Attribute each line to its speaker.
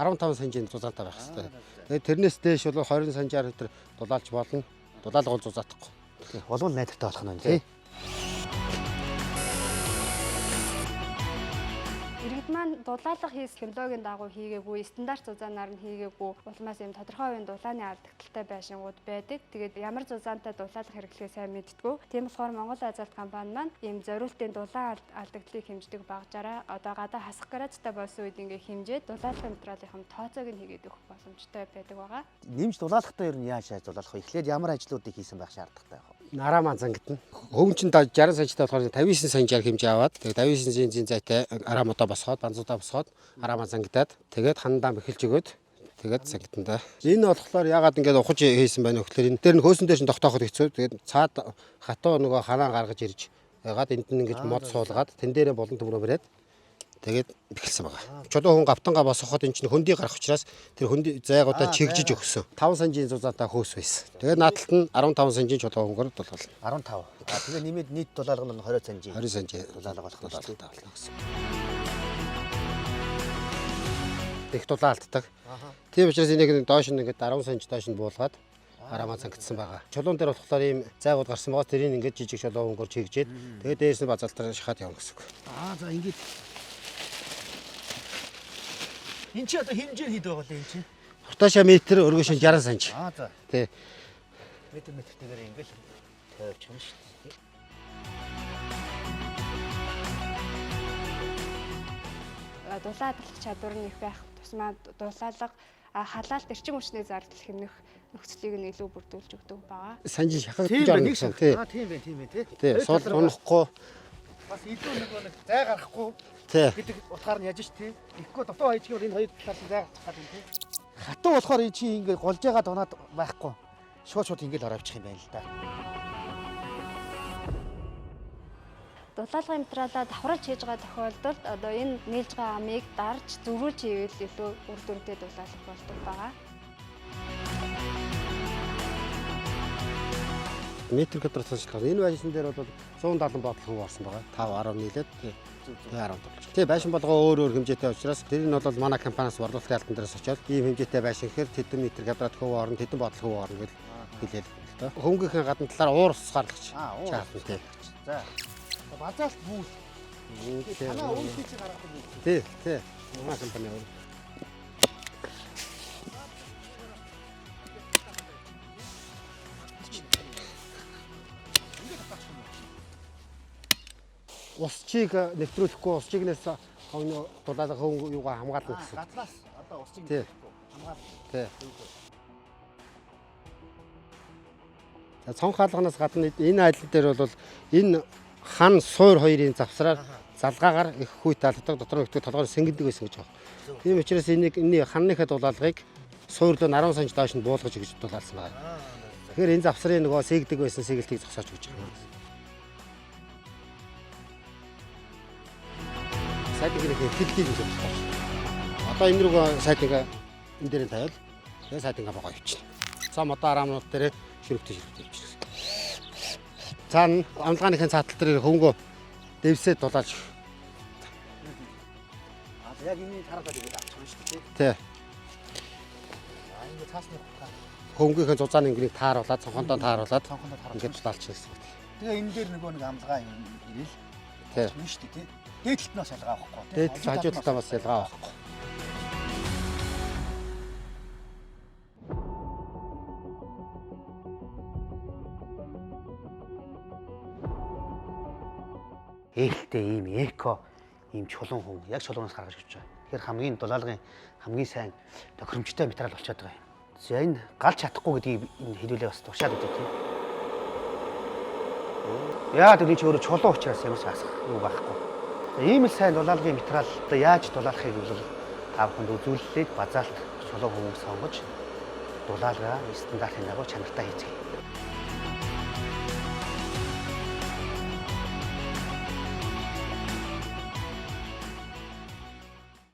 Speaker 1: 15 см зузаантай байх хэрэгтэй. Тэгээд тэрнээс дээш бол 20 см тэр дулаалж болно. Дулаалга бол зузаатахгүй.
Speaker 2: Болов найдвартай болох нь тий.
Speaker 3: Иргэд маань дулаалга хийх технологийн дагуу хийгээгүй, стандарт зузаанаар нь хийгээгүй, улмаас юм тодорхой хувийн дулааны алдагдaltaй байшингууд байдаг. Тэгээд ямар зузаантай дулаалга хэрэглэхээ сайн мэддэггүй. Тийм болохоор Монгол Азалт компани маань ийм зориултын дулаан алдагдлыг хэмждэг багжаараа одоо гадаа хасах гаражтай болсон үед ингээ хэмжээд дулаалгын материалын тооцоог нь хийгээд өгөх боломжтой байдаг байгаа.
Speaker 2: Нэмж дулаалгатай ер нь яаж дулаалах вэ? Эхлээд ямар ажлуудыг хийсэн байх шаардлагатай вэ?
Speaker 1: Нараа маань зангидна. Хөвөн чинь 60 см-тай болохоор 59 см хэмжээ аваад тэгээд 59 см зайтай араа модоо босгоод, банзуудаа босгоод араа маань зангидаад тэгээд хандаан бэхэлж өгөөд тэгээд зангидна да. Энэ болохоор ягаад ингэж ухаж хийсэн байна вэ гэхээр энэ дээр нь хөөсөн дээр нь тогтооход хэцүү. Тэгээд цаад хатуу нөгөө ханаа гаргаж ирж ягаад энд нь ингэж мод суулгаад тэн дээрээ болон төмрөө бариад тэгээд бэхэлсэн байгаа. Чулуу хүн гавтангаа босгоход энэ чинь хөндөй гарах учраас тэр хөндөй зайгуудаа чигжиж өгсөн. 5 см зузаантай хөөс байсан. Тэгээд наадталт нь 15 см чулуу хөнгөр дулаална.
Speaker 2: 15. Тэгээ нэмээд нийт дулаалга нь 20 см.
Speaker 1: 20 см
Speaker 2: дулаалга болох дулаалгатай болно гэсэн.
Speaker 1: Их дулаалддаг. Тийм учраас энийг доош нь ингээд 10 см доош нь буулгаад арамаа цангидсан байгаа. Чулуун дээр болохоор ийм зайгууд гарсан байгаа. Тэрийг ингээд жижиг чулуу хөнгөр чигжээд тэгээд дээрс нь базалтаар шахаад явна гэсэн үг.
Speaker 2: За ингээд энэ чи одоо хэмжээр хэд байгаа вэ энэ чи?
Speaker 1: Хуртаашаа метр, өргөш нь 60 см.
Speaker 2: За.
Speaker 1: Тий.
Speaker 2: Метртэйгээр ингээл тавьж байгаа шүү дээ.
Speaker 3: Дулаалгах чадвар нь их байх тусмаа дулаалга халаалт эрчим хүчний зардал хэмнэх нөхцөлийг нь илүү бүрдүүлж өгдөг байгаа.
Speaker 1: Санжин шахаж
Speaker 2: Тийм
Speaker 1: байгаа
Speaker 2: нэг
Speaker 1: гэсэн.
Speaker 2: тийм байна тий.
Speaker 1: Тий. Сул унахгүй.
Speaker 2: Бас илүү нэг зай гарахгүй гэдэг утгаар нь яаж ш тий. Ихгүй дотоо хайчгийн энэ хоёр талаас нь зай гарах гэдэг тий. Хатуу болохоор энэ чи ингээ голж байгаа дунаад байхгүй. Шууд ингээл оравчих юм байна л да.
Speaker 3: Дулаалгын материалаа давхралж хийж байгаа тохиолдолд одоо энэ нийлж байгаа амыг дарж зөрүүлж хийвэл илүү үр дүнтэй дулаалга болдог байгаа.
Speaker 1: Метр квадрат санчлага. Энэ байшин дээр бол 170 бодол хөв орсон байгаа. 5 10 нийлээд тий 10 болж. Тий байшин болгоо өөр хэмжээтэй учраас тэр нь бол манай компаниас борлуулалтын алтан дээрээс очоод ийм хэмжээтэй байшин гэхээр тэдэн метр квадрат хөв орно, тэдэн бодол хөв орно гэж хэлээд л доо. Хөнгөхийн гадна талаар уур усгаарлагч. Чаалтан тий.
Speaker 2: За. Базаалт бүүл. Танаа өөрсдөө чи гаргадаг юм.
Speaker 1: Тий. Манай компани өөр. Усчийг нэвтрүүлэхгүй усчигнээс ховны дулаалга хөвн юугаа хамгаална гэсэн.
Speaker 2: Гаднаас одоо усчиг
Speaker 1: хамгаална. Тий. За цонх хаалганаас гадна энэ айдлал дээр бол энэ хан суур хоёрын завсраар залгаагаар их хүйт талдаг дотор нөхдөд толгойн сэнгэндэг байсан гэж байна. Тийм учраас энэ ханныхаа дулаалгыг суурлуу 10 см доош нь буулгаж өгч дулаалсан байна. Тэгэхээр энэ завсрын нөгөө сэгдэг байсан сэгэлтийг зогсоож өгч байгаа. Сайдыг хэлхийг гэж байна. Одоо энэ рүү сайдыг энэ дээр нь тавиал. Тэгээ сайдыг богоо явуулчихна. За модоо араамнууд дээр ширхтээ явуулчихна. Цаана амлгааныхын цаатал дээр хөнгөө дэвсээ дулаалж.
Speaker 2: Яг энэ тараадаа тэгээд авчих юм шүү дээ.
Speaker 1: Тий.
Speaker 2: Ингээ цаасны
Speaker 1: хөнгөхийн зузааны ингийг тааруулаад цонхондоо тааруулаад ингээд дулаалч гэсэн.
Speaker 2: Тэгээ энэ дээр нөгөө нэг амлгаа юм ирэл.
Speaker 1: Тий.
Speaker 2: Юм шүү дээ тий. Дээдлэлт нь бас ялгаа авахгүй тий.
Speaker 1: Дээдлэл хажуу талаа бас ялгаа авахгүй.
Speaker 2: Ээлтэй ийм эко ийм чулуун хүн яг чулуунаас гаргаж өгч байгаа. Тэгэхээр хамгийн дулаалгын хамгийн сайн тохиромжтой материал болчиход байгаа юм. За энэ галж чадахгүй гэдгийг энэ хэлүүлээ бас тушаад өгдөө тийм. Яагаад гэвэл чи өөрөө чулуун учраас ямар ч асах юу байхгүй. Ийм л сайн дулаалгын материал одоо яаж дулаалахыг бол та бүхэнд үзүүлэлээд базаалт чулуун хүн сонгож дулаалгаа стандартын дагуу чанартай хийцгээе.